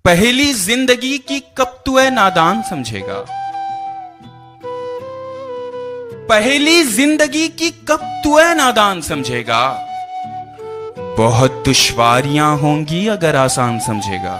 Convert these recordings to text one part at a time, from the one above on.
पहली जिंदगी की कब तू है नादान समझेगा। पहली जिंदगी की कब तू है नादान समझेगा। बहुत दुश्वारियां होंगी अगर आसान समझेगा।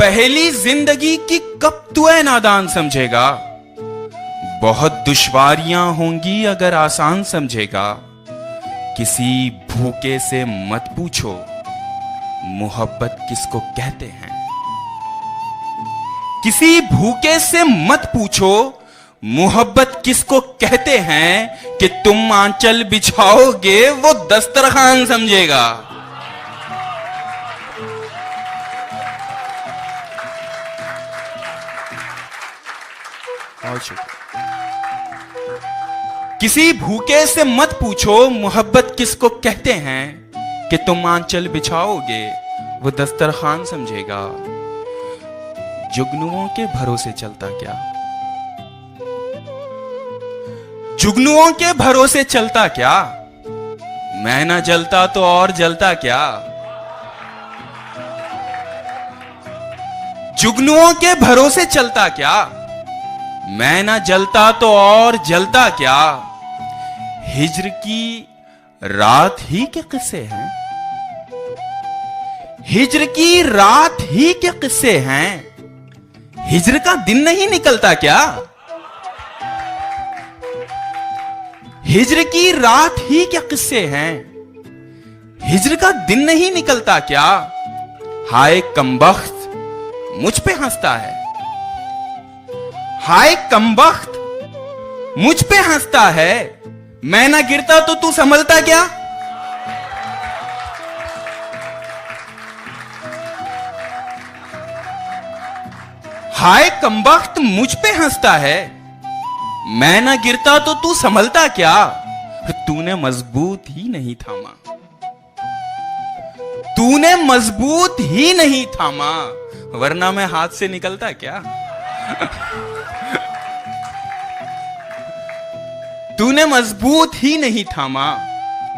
पहली जिंदगी की कब तू है नादान समझेगा। बहुत दुश्वारियां होंगी अगर आसान समझेगा। किसी भूखे से मत पूछो मोहब्बत किसको कहते हैं। किसी भूखे से मत पूछो मोहब्बत किसको कहते हैं कि तुम आंचल बिछाओगे वो दस्तरखान समझेगा। बहुत शुक्रिया। किसी भूखे से मत पूछो मोहब्बत किसको कहते हैं कि तुम आंचल बिछाओगे वो दस्तरखान समझेगा। जुगनुओं के भरोसे चलता क्या। जुगनुओं के भरोसे चलता क्या। मैं ना जलता तो और जलता क्या। जुगनुओं के भरोसे चलता क्या। मैं ना जलता तो और जलता क्या। हिज्र की रात ही के किस्से हैं। हिज्र की रात ही के किस्से हैं। हिज्र का दिन नहीं निकलता क्या। हिज्र की रात ही क्या किस्से हैं। हिज्र का दिन नहीं निकलता क्या। हाय कमबख्त मुझ पे हंसता है। हाय कमबख्त मुझ पे हंसता है। मैं ना गिरता तो तू संभलता क्या। हाय कमबख्त मुझ पे हंसता है। मैं ना गिरता तो तू संभलता क्या। तूने मजबूत ही नहीं थामा। तूने मजबूत ही नहीं थामा वरना मैं हाथ से निकलता क्या। तूने मजबूत ही नहीं थामा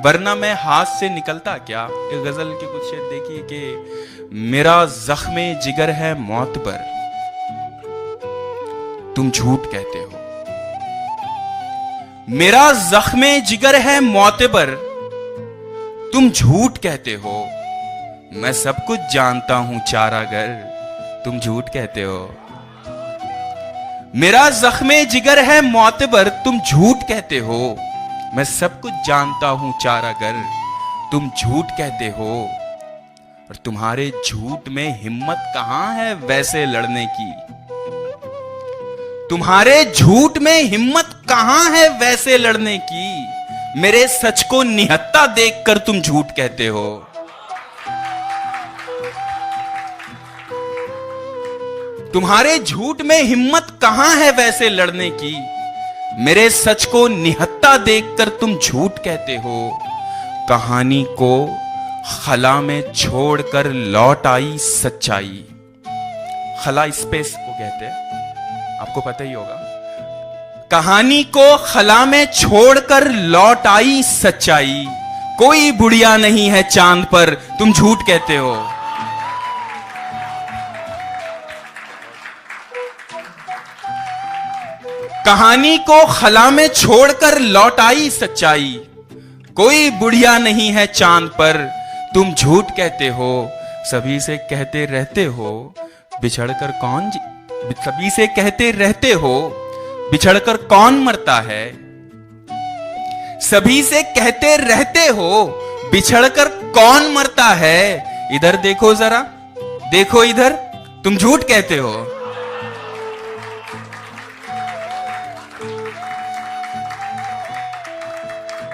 वरना मैं हाथ से निकलता क्या। एक गजल के कुछ शेर देखिए कि मेरा जख्मे जिगर है मौत पर तुम झूठ कहते हो। मेरा जख्मे जिगर है मौत पर तुम झूठ कहते हो। मैं सब कुछ जानता हूं चारागर तुम झूठ कहते हो। मेरा जख्मे जिगर है मौत पर तुम झूठ कहते हो। मैं सब कुछ जानता हूं चारागर तुम झूठ कहते हो। और तुम्हारे झूठ में हिम्मत कहां है वैसे लड़ने की। तुम्हारे झूठ में हिम्मत कहां है वैसे लड़ने की। मेरे सच को निहत्ता देखकर तुम झूठ कहते हो। तुम्हारे झूठ में हिम्मत कहां है वैसे लड़ने की। मेरे सच को निहत्ता देखकर तुम झूठ कहते हो। कहानी को खला में छोड़कर लौट आई सच्चाई। खला स्पेस को कहते हैं आपको पता ही होगा। कहानी को खला में छोड़कर लौट आई सच्चाई। कोई बुढ़िया नहीं है चांद पर तुम झूठ कहते हो। कहानी को खला में छोड़कर लौट आई सच्चाई। कोई बुढ़िया नहीं है चांद पर तुम झूठ कहते हो। सभी से कहते रहते हो बिछड़कर कौन सभी से कहते रहते हो बिछड़कर कौन मरता है। सभी से कहते रहते हो बिछड़कर कौन मरता है। इधर देखो जरा देखो इधर तुम झूठ कहते हो।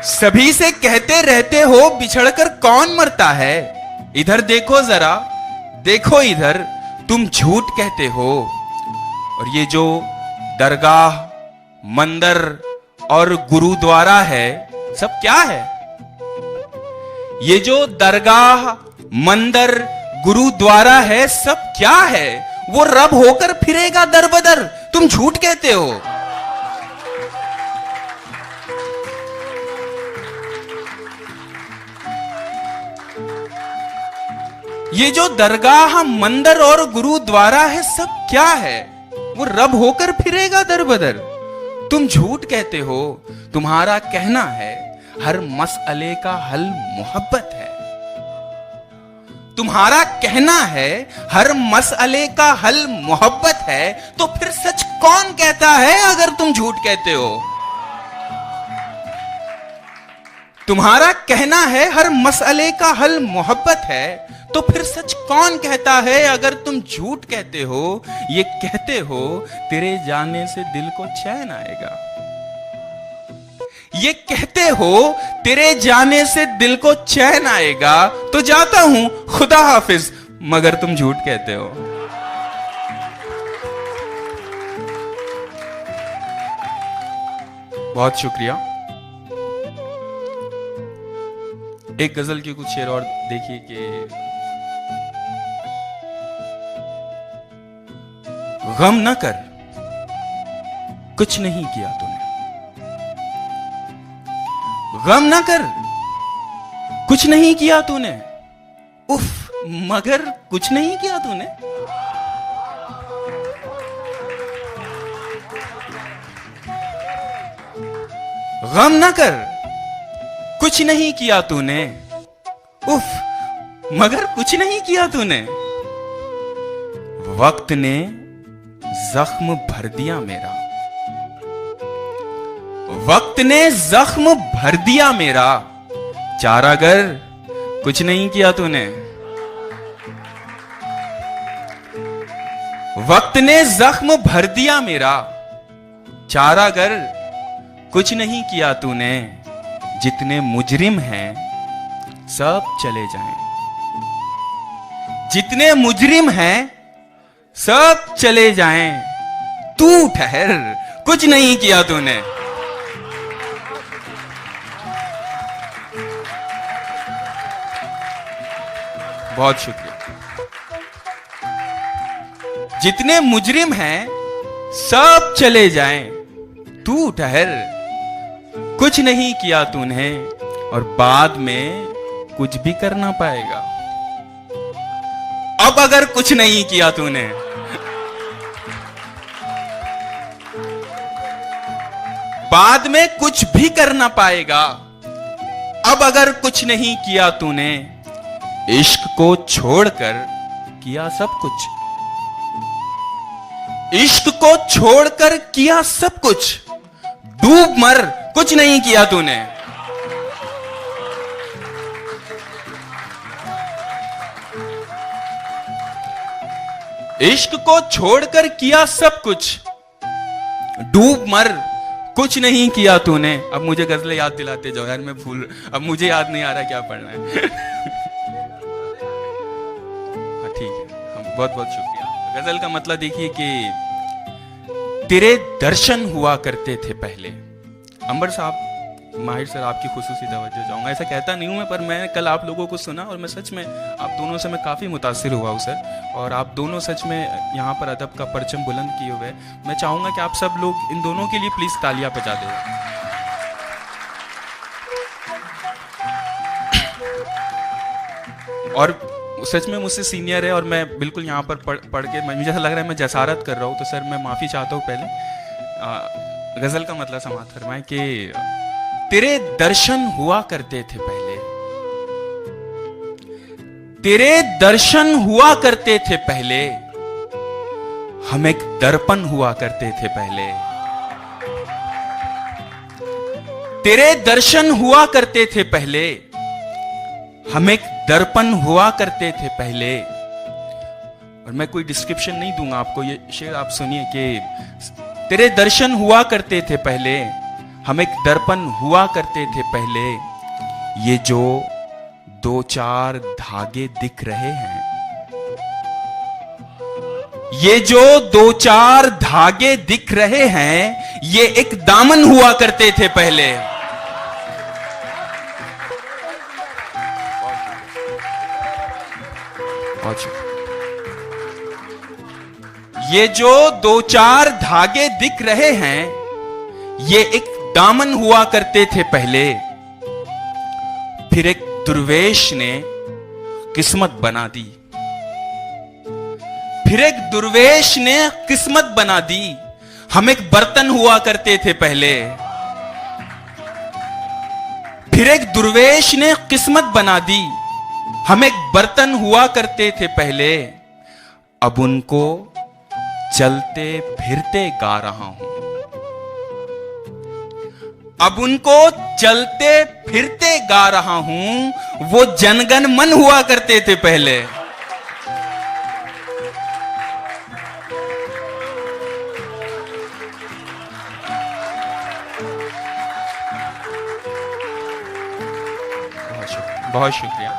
सभी से कहते रहते हो बिछड़कर कौन मरता है। इधर देखो जरा देखो इधर तुम झूठ कहते हो। और ये जो दरगाह मंदिर और गुरुद्वारा है सब क्या है। ये जो दरगाह मंदिर गुरुद्वारा है सब क्या है। वो रब होकर फिरेगा दर बदर तुम झूठ कहते हो। ये जो दरगाह मंदिर और गुरुद्वारा है सब क्या है? वो रब होकर फिरेगा दर बदर। तुम झूठ कहते हो, तुम्हारा कहना है हर मसले का हल मोहब्बत है। तुम्हारा कहना है हर मसले का हल मोहब्बत है, तो फिर सच कौन कहता है अगर तुम झूठ कहते हो? तुम्हारा कहना है हर मसले का हल मोहब्बत है, तो फिर सच कौन कहता है अगर तुम झूठ कहते हो? ये कहते हो तेरे जाने से दिल को चैन आएगा। ये कहते हो तेरे जाने से दिल को चैन आएगा, तो जाता हूं खुदा हाफिज, मगर तुम झूठ कहते हो। बहुत शुक्रिया। एक गजल के कुछ शेर और देखिए कि गम न कर, कुछ नहीं किया तूने। गम न कर, कुछ नहीं किया तूने। उफ, मगर कुछ नहीं किया तूने। गम न कर, कुछ नहीं किया तूने। उफ, मगर कुछ नहीं किया तूने। वक्त ने जख्म भर दिया मेरा। वक्त ने जख्म भर दिया मेरा। चारागर, कुछ नहीं किया तूने। वक्त ने जख्म भर दिया मेरा। चारागर, कुछ नहीं किया तूने। जितने मुजरिम हैं सब चले जाएं। जितने मुजरिम हैं सब चले जाएं। तू ठहर, कुछ नहीं किया तूने। बहुत शुक्रिया। जितने मुजरिम हैं सब चले जाएं। तू ठहर, कुछ नहीं किया तूने, और बाद में कुछ भी कर ना पाएगा। अब अगर कुछ नहीं किया तूने, बाद में कुछ भी कर ना पाएगा। अब अगर कुछ नहीं किया तूने, इश्क को छोड़कर किया सब कुछ। इश्क को छोड़कर किया सब कुछ। डूब मर, कुछ नहीं किया तूने। इश्क को छोड़कर किया सब कुछ। डूब मर, कुछ नहीं किया तूने। अब मुझे गजलें याद दिलाते जाओ यार, मैं भूल, अब मुझे याद नहीं आ रहा क्या पढ़ना है। हाँ ठीक है, बहुत बहुत शुक्रिया। गजल का मतलब देखिए कि तेरे दर्शन हुआ करते थे पहले। अंबर साहब, माहिर सर, आपकी खुसूसी तवज्जो चाहूंगा। ऐसा कहता नहीं हूं मैं, पर मैंने कल आप लोगों को सुना और मैं सच में आप दोनों से मैं काफ़ी मुतासिर हुआ हूं सर। और आप दोनों सच में यहाँ पर अदब का परचम बुलंद किए हुए। मैं चाहूंगा कि आप सब लोग इन दोनों के लिए प्लीज़ तालियां बजा दें। और सच में मुझसे सीनियर है और मैं बिल्कुल यहाँ पर पढ़ के मुझे ऐसा लग रहा है मैं जसारत कर रहा हूँ, तो सर मैं माफ़ी चाहता हूँ। पहले गज़ल का मतलब समाप्त फरमाएं कि तेरे दर्शन हुआ करते थे पहले। तेरे दर्शन हुआ करते थे पहले। हम एक दर्पण हुआ करते थे पहले। तेरे दर्शन हुआ करते थे पहले। हम एक दर्पण हुआ करते थे पहले। और मैं कोई डिस्क्रिप्शन नहीं दूंगा आपको, ये शेर आप सुनिए कि तेरे दर्शन हुआ करते थे पहले। हम एक दर्पण हुआ करते थे पहले। ये जो दो चार धागे दिख रहे हैं, ये जो दो चार धागे दिख रहे हैं, ये एक दामन हुआ करते थे पहले। ये जो दो चार धागे दिख रहे हैं, ये एक दामन हुआ करते थे पहले। फिर एक दुर्वेश ने किस्मत बना दी। फिर एक दुर्वेश ने किस्मत बना दी, हम एक बर्तन हुआ करते थे पहले। फिर एक दुर्वेश ने किस्मत बना दी, हम एक बर्तन हुआ करते थे पहले। अब उनको चलते फिरते गा रहा हूं, अब उनको चलते फिरते गा रहा हूं। वो जनगण मन हुआ करते थे पहले। बहुत शुक्रिया।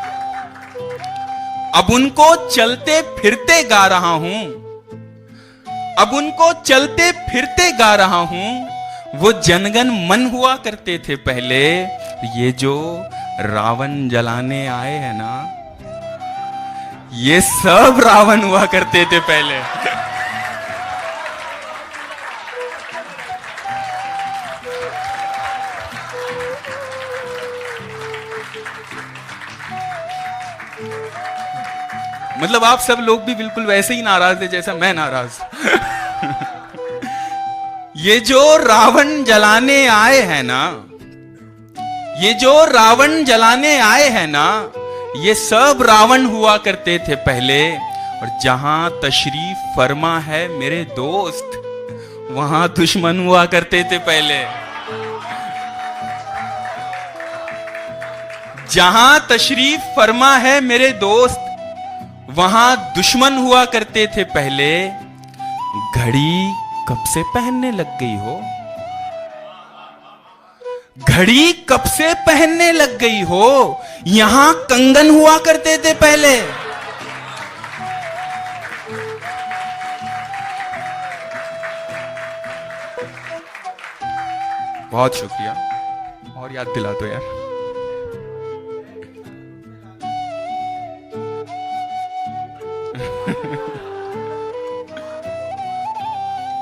अब उनको चलते फिरते गा रहा हूं, अब उनको चलते फिरते गा रहा हूं। वो जनगण मन हुआ करते थे पहले। ये जो रावण जलाने आए हैं ना, ये सब रावण हुआ करते थे पहले। मतलब आप सब लोग भी बिल्कुल वैसे ही नाराज थे जैसा मैं नाराज। ये जो रावण जलाने आए हैं ना, ये जो रावण जलाने आए हैं ना, ये सब रावण हुआ करते थे पहले। और जहां तशरीफ फरमा है मेरे दोस्त, वहां दुश्मन हुआ करते थे पहले। जहां तशरीफ फरमा है मेरे दोस्त, वहां दुश्मन हुआ करते थे पहले। घड़ी कब से पहनने लग गई हो, घड़ी कब से पहनने लग गई हो। यहां कंगन हुआ करते थे पहले। बहुत शुक्रिया, और याद दिला दो यार।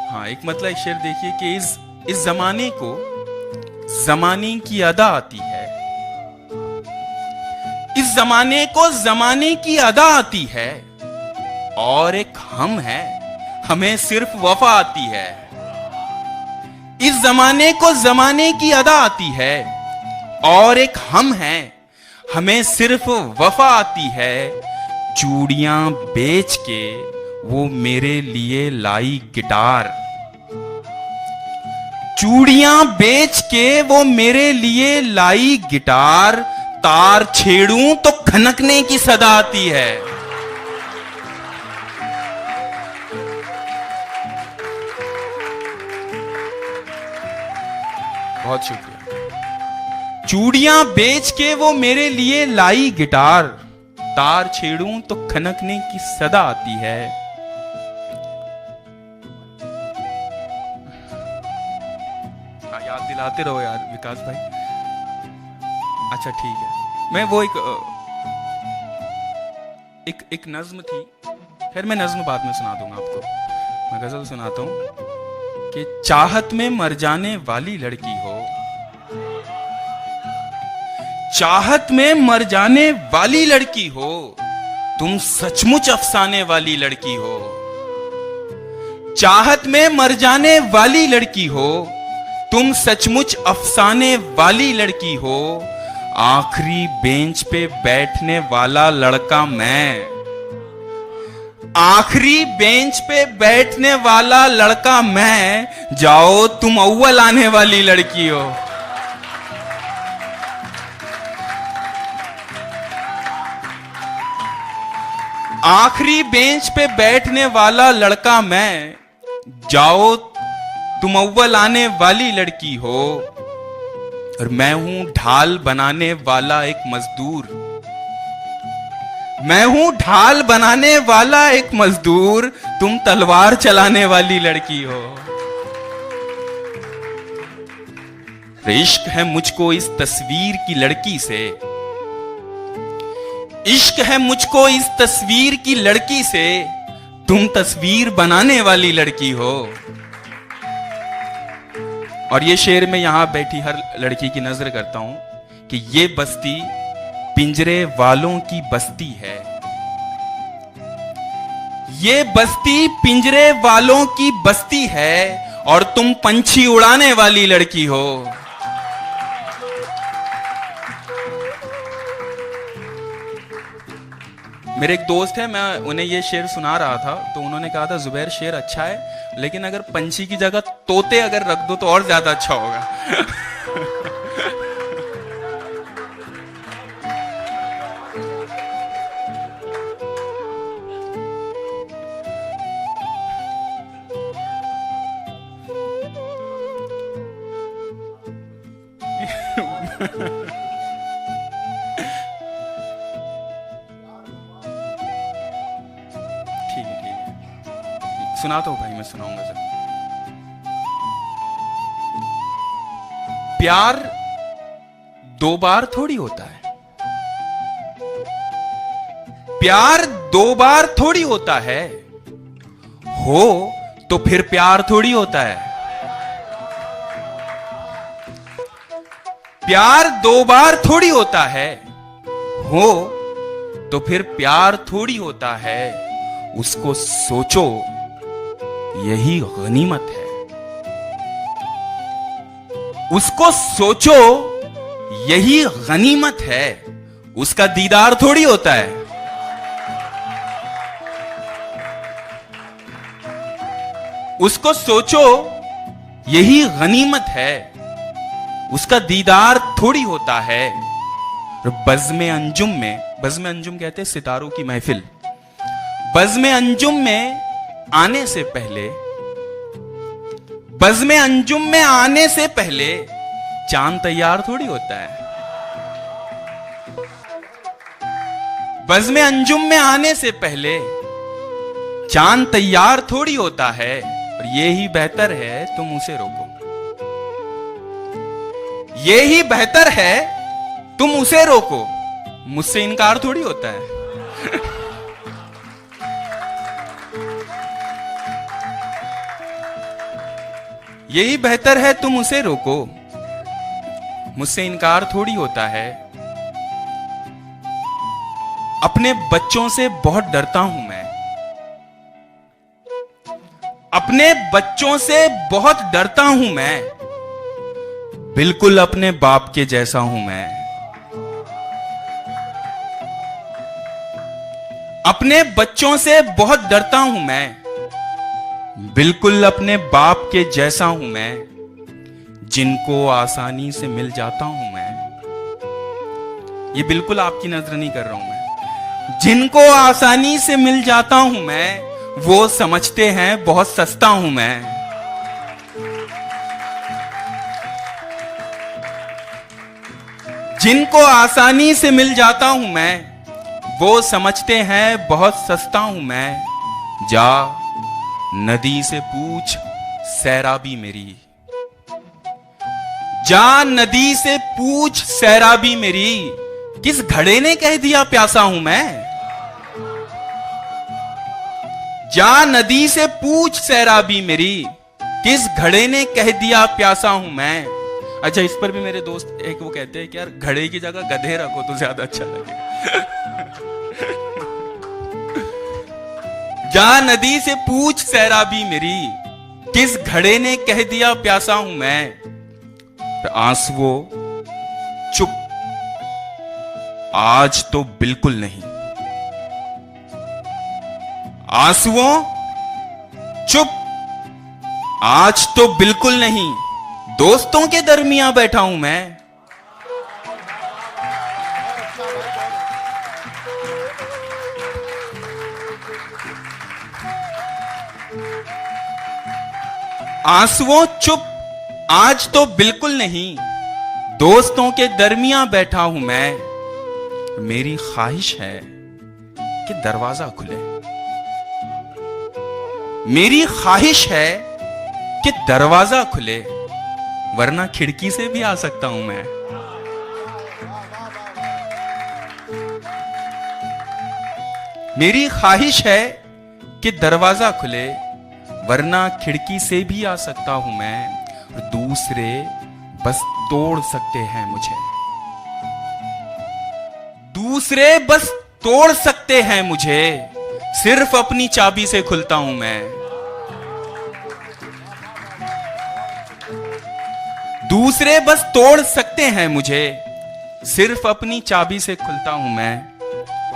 हाँ, एक मतलब एक शेर देखिए कि इस जमाने को जमाने की अदा आती है, इस जमाने को जमाने की अदा आती है। और एक हम हैं, हमें सिर्फ वफा आती है। इस जमाने को जमाने की अदा आती है, और एक हम हैं, हमें सिर्फ वफा आती है। चूड़ियां बेच के वो मेरे लिए लाई गिटार, चूड़ियां बेच के वो मेरे लिए लाई गिटार। तार छेड़ूं तो खनकने की सदा आती है। बहुत शुक्रिया। चूड़ियां बेच के वो मेरे लिए लाई गिटार, तार छेड़ूं तो खनकने की सदा आती है। याद दिलाते रहो यार विकास भाई। अच्छा ठीक है, मैं वो एक नज्म थी, फिर मैं नज्म बाद में सुना दूंगा आपको। मैं गजल सुनाता हूं कि चाहत में मर जाने वाली लड़की हो, चाहत में मर जाने वाली लड़की हो, तुम सचमुच अफसाने वाली लड़की हो। चाहत में मर जाने वाली लड़की हो, तुम सचमुच अफसाने वाली लड़की हो। आखिरी बेंच पे बैठने वाला लड़का मैं, आखिरी बेंच पे बैठने वाला लड़का मैं। जाओ तुम अव्वल आने वाली लड़की हो। आखिरी बेंच पे बैठने वाला लड़का मैं, जाओ तुम अव्वल आने वाली लड़की हो। और मैं हूं ढाल बनाने वाला एक मजदूर, मैं हूं ढाल बनाने वाला एक मजदूर, तुम तलवार चलाने वाली लड़की हो। इश्क है मुझको इस तस्वीर की लड़की से, इश्क है मुझको इस तस्वीर की लड़की से, तुम तस्वीर बनाने वाली लड़की हो। और ये शेर में यहां बैठी हर लड़की की नजर करता हूं कि ये बस्ती पिंजरे वालों की बस्ती है, ये बस्ती पिंजरे वालों की बस्ती है और तुम पंछी उड़ाने वाली लड़की हो। मेरे एक दोस्त है, मैं उन्हें ये शेर सुना रहा था तो उन्होंने कहा था जुबैर शेर अच्छा है लेकिन अगर पंछी की जगह तोते अगर रख दो तो और ज्यादा अच्छा होगा। ठीक है ठीक है, सुनाता हूं भाई, मैं सुनाऊंगा सर। प्यार दो बार थोड़ी होता है, प्यार दो बार थोड़ी होता है, हो तो फिर प्यार थोड़ी होता है। प्यार दो बार थोड़ी होता है, हो तो फिर प्यार थोड़ी होता है। उसको सोचो यही गनीमत है, उसको सोचो यही गनीमत है। उसका दीदार थोड़ी होता है, उसको सोचो यही गनीमत है। उसका दीदार थोड़ी होता है। बज़्म अंजुम में, बज़्म अंजुम कहते हैं सितारों की महफिल, बज़्म अंजुम में आने से पहले, बज़्म अंजुम में आने से पहले चांद तैयार थोड़ी होता है। बज़्म अंजुम में आने से पहले चांद तैयार थोड़ी होता है। और ये ही बेहतर है तुम उसे रोको, ये ही बेहतर है तुम उसे रोको। मुझसे इनकार थोड़ी होता है। यही बेहतर है तुम उसे रोको, मुझसे इनकार थोड़ी होता है। अपने बच्चों से बहुत डरता हूं मैं, अपने बच्चों से बहुत डरता हूं मैं। बिल्कुल अपने बाप के जैसा हूं मैं, अपने बच्चों से बहुत डरता हूं मैं। बिल्कुल अपने बाप के जैसा हूं मैं, जिनको आसानी से मिल जाता हूं मैं। ये बिल्कुल आपकी नजर नहीं कर रहा हूं मैं। जिनको आसानी से मिल जाता हूं मैं, वो समझते हैं बहुत सस्ता हूं मैं। जिनको आसानी से मिल जाता हूं मैं, वो समझते हैं बहुत सस्ता हूं मैं। जा नदी से पूछ सैराबी मेरी, जा नदी से पूछ सैराबी मेरी, किस घड़े ने कह दिया प्यासा हूं मैं। जा नदी से पूछ सैराबी मेरी, किस घड़े ने कह दिया प्यासा हूं मैं। अच्छा, इस पर भी मेरे दोस्त एक वो कहते हैं कि यार घड़े की जगह गधे रखो तो ज्यादा अच्छा लगेगा। जा नदी से पूछ सैराबी मेरी, किस घड़े ने कह दिया प्यासा हूं मैं। तो आंसुओं चुप, आज तो बिल्कुल नहीं। आंसुओं चुप, आज तो बिल्कुल नहीं। दोस्तों के दरमियान बैठा हूं मैं। आंसुओं चुप, आज तो बिल्कुल नहीं। दोस्तों के दरमियान बैठा हूं मैं। मेरी ख्वाहिश है कि दरवाजा खुले, मेरी ख्वाहिश है कि दरवाजा खुले, वरना खिड़की से भी आ सकता हूं मैं। मेरी ख्वाहिश है कि दरवाजा खुले, वरना खिड़की से भी आ सकता हूं मैं। दूसरे बस तोड़ सकते हैं मुझे, दूसरे बस तोड़ सकते हैं मुझे। सिर्फ अपनी चाबी से खुलता हूं मैं। दूसरे बस तोड़ सकते हैं मुझे, सिर्फ अपनी चाबी से खुलता हूं मैं।